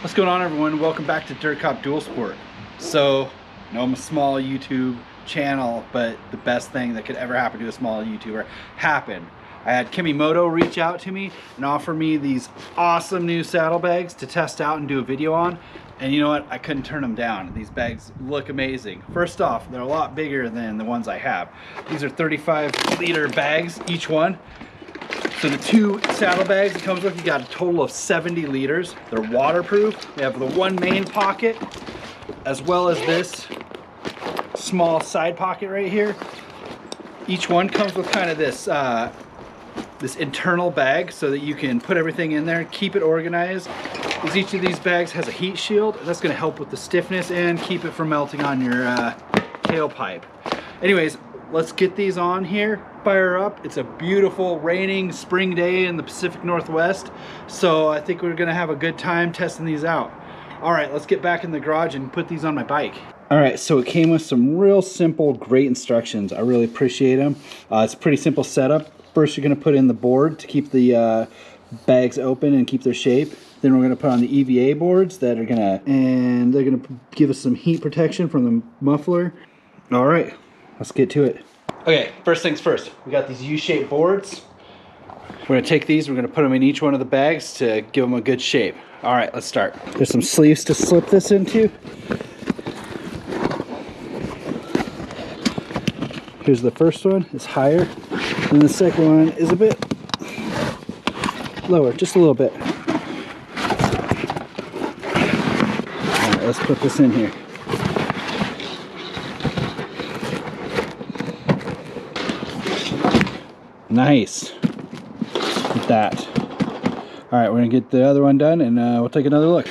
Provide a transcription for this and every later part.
What's going on, everyone? Welcome back to Dirt Cop Dual Sport. So, I know I'm a small YouTube channel, but the best thing that could ever happen to a small YouTuber happened. I had Kemimoto reach out to me and offer me these awesome new saddlebags to test out and do a video on. And you know what? I couldn't turn them down. These bags look amazing. First off, they're a lot bigger than the ones I have. These are 35-liter bags, each one. So the two saddlebags it comes with, you got a total of 70 liters. They're waterproof. They have the one main pocket, as well as this small side pocket right here. Each one comes with kind of this this internal bag so that you can put everything in there, keep it organized. Because each of these bags has a heat shield. That's going to help with the stiffness and keep it from melting on your tailpipe. Anyways, let's get these on here, fire up. It's a beautiful raining spring day in the Pacific Northwest, so I think we're gonna have a good time testing these out. All right, let's get back in the garage and put these on my bike. All right, so it came with some real simple, great instructions. I really appreciate them. It's a pretty simple setup. First, you're gonna put in the board to keep the bags open and keep their shape. Then we're gonna put on the EVA boards that are they're gonna give us some heat protection from the muffler. All right. Let's get to it. Okay, first things first. We got these U-shaped boards. We're gonna take these, we're gonna put them in each one of the bags to give them a good shape. All right, let's start. There's some sleeves to slip this into. Here's the first one, it's higher. And the second one is a bit lower, just a little bit. All right, let's put this in here. Nice. Like that. All right, we're gonna get the other one done and we'll take another look.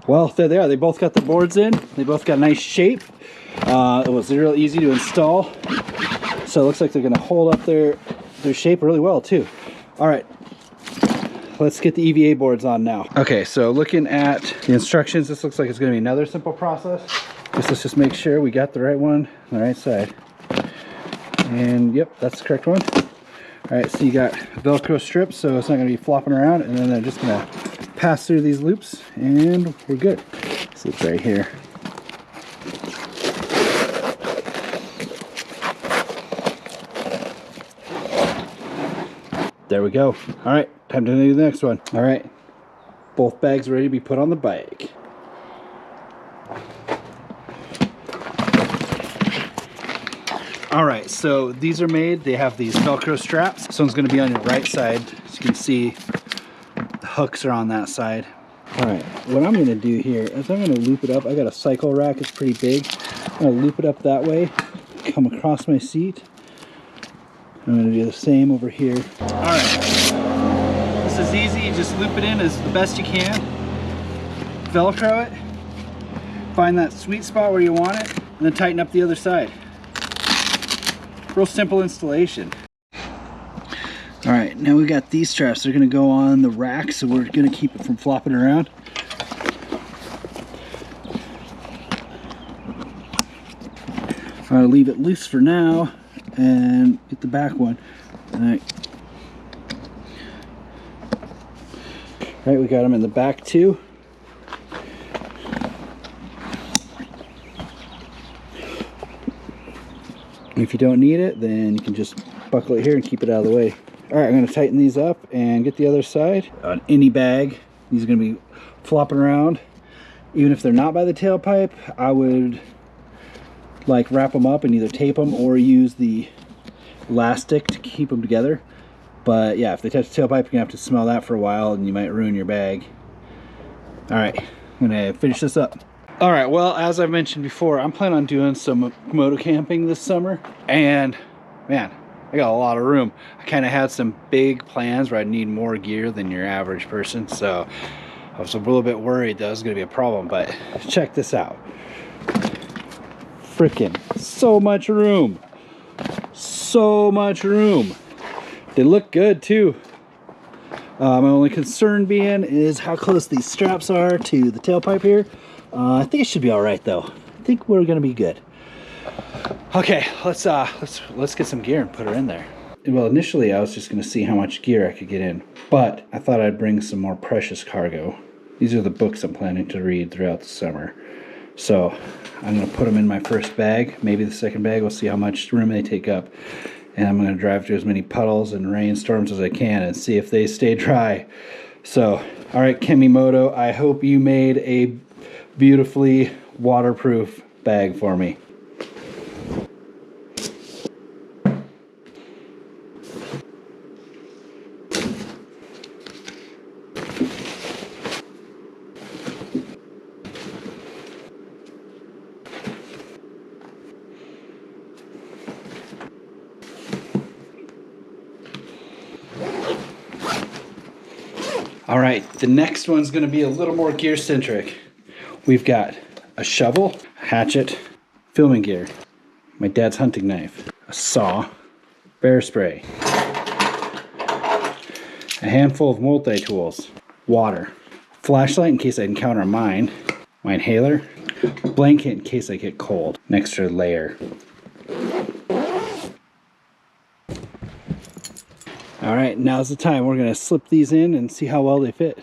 Well, there they are. They both got the boards in. They both got a nice shape. It was real easy to install. So it looks like they're gonna hold up their shape really well too. All right, let's get the EVA boards on now. Okay, so looking at the instructions, this looks like it's gonna be another simple process. Let's just make sure we got the right one on the right side. And yep, that's the correct one. All right, so you got Velcro strips, so it's not gonna be flopping around, and then they're just gonna pass through these loops, and we're good. So it's right here. There we go. All right, time to do the next one. All right, both bags ready to be put on the bike. All right, so these are made. They have these Velcro straps. This one's gonna be on your right side. As you can see, the hooks are on that side. All right, what I'm gonna do here is I'm gonna loop it up. I got a cycle rack, it's pretty big. I'm gonna loop it up that way, come across my seat. I'm gonna do the same over here. All right, this is easy. You just loop it in as the best you can. Velcro it, find that sweet spot where you want it, and then tighten up the other side. Real simple installation. All right, now we got these straps. They're gonna go on the rack, so we're gonna keep it from flopping around. I'm gonna leave it loose for now and get the back one. All right. All right, we got them in the back too. If you don't need it, then you can just buckle it here and keep it out of the way. All right, I'm gonna tighten these up and get the other side. On any bag, these are gonna be flopping around. Even if they're not by the tailpipe, I would like wrap them up and either tape them or use the elastic to keep them together. But yeah, if they touch the tailpipe, you're gonna have to smell that for a while and you might ruin your bag. All right, I'm gonna finish this up. All right, well, as I mentioned before, I'm planning on doing some moto camping this summer, and man, I got a lot of room. I kind of had some big plans where I need more gear than your average person, so I was a little bit worried that was gonna be a problem, but check this out. Freaking so much room. So much room. They look good too. My only concern being is how close these straps are to the tailpipe here. I think it should be all right though. I think we're gonna be good. Okay, let's get some gear and put her in there. Well, initially I was just gonna see how much gear I could get in, but I thought I'd bring some more precious cargo. These are the books I'm planning to read throughout the summer. So I'm going to put them in my first bag, maybe the second bag. We'll see how much room they take up. And I'm going to drive through as many puddles and rainstorms as I can and see if they stay dry. So, all right, Kemimoto, I hope you made a beautifully waterproof bag for me. All right, the next one's gonna be a little more gear centric. We've got a shovel, hatchet, filming gear, my dad's hunting knife, a saw, bear spray, a handful of multi-tools, water, flashlight in case I encounter a mine, my inhaler, blanket in case I get cold, an extra layer. All right, now's the time. We're gonna slip these in and see how well they fit.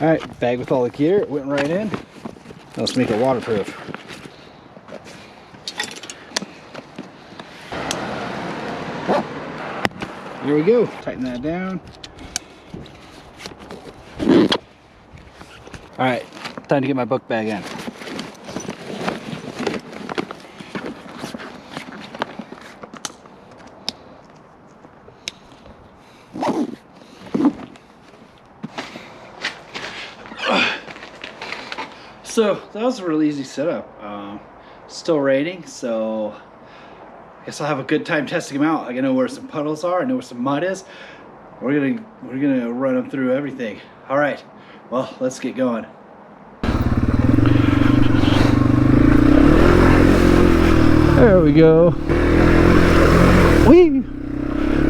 All right, bag with all the gear, it went right in. Let's make it waterproof. Here we go, tighten that down. All right, time to get my book bag in. So that was a really easy setup. Still raining, so I guess I'll have a good time testing them out. I know where some puddles are. I know where some mud is. We're gonna run them through everything. All right. Well, let's get going. There we go. Whee!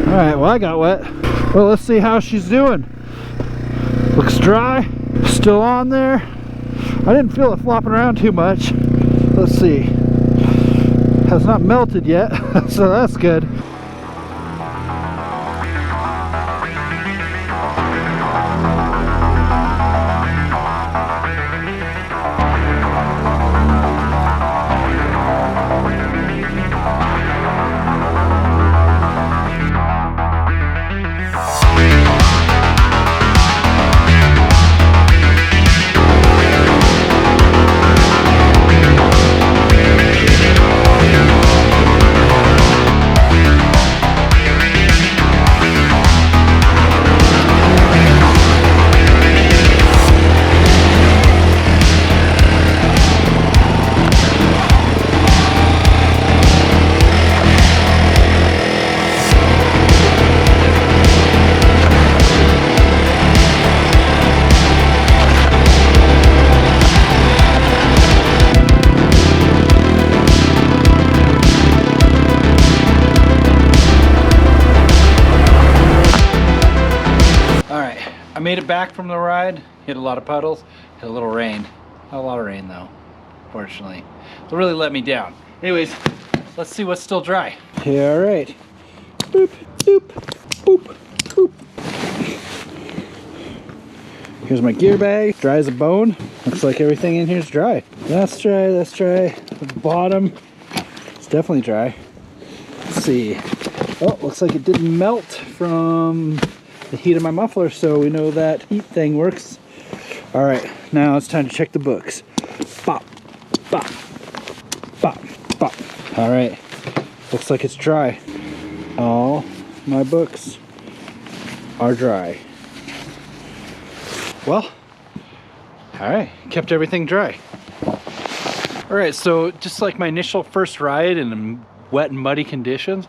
All right. Well, I got wet. Well, let's see how she's doing. Looks dry. Still on there. I didn't feel it flopping around too much. Let's see. Has not melted yet, so that's good. I made it back from the ride, hit a lot of puddles, hit a little rain. Not a lot of rain though, fortunately. It really let me down. Anyways, let's see what's still dry. Yeah, all right. Boop, boop, boop, boop. Here's my gear bag, dry as a bone. Looks like everything in here is dry. That's dry, that's dry. The bottom, it's definitely dry. Let's see. Oh, looks like it didn't melt from the heat of my muffler, so we know that heat thing works. All right, now it's time to check the books. Bop, bop, bop, bop. All right, looks like it's dry. All my books are dry. Well, all right, kept everything dry. All right, so just like my initial first ride in wet and muddy conditions,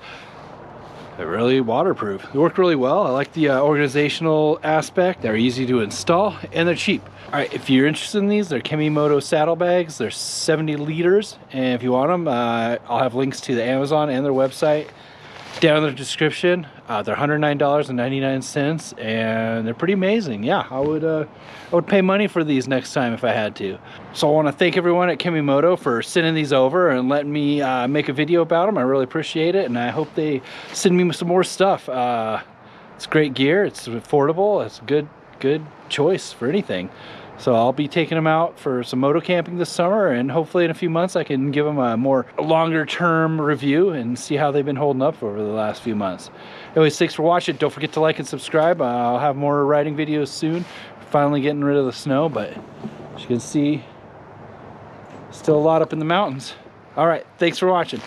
they're really waterproof. They work really well. I like the organizational aspect. They're easy to install and they're cheap. All right, if you're interested in these, they're Kemimoto saddlebags. They're 70 liters. And if you want them, I'll have links to the Amazon and their website down in the description. They're $109.99, and they're pretty amazing. Yeah, I would pay money for these next time if I had to. So I want to thank everyone at Kemimoto for sending these over and letting me make a video about them. I really appreciate it, and I hope they send me some more stuff. It's great gear, it's affordable, it's a good choice for anything. So I'll be taking them out for some moto camping this summer, and hopefully in a few months I can give them a more longer term review and see how they've been holding up over the last few months. Anyways, thanks for watching. Don't forget to like and subscribe. I'll have more riding videos soon. Finally getting rid of the snow, but as you can see, still a lot up in the mountains. All right, thanks for watching.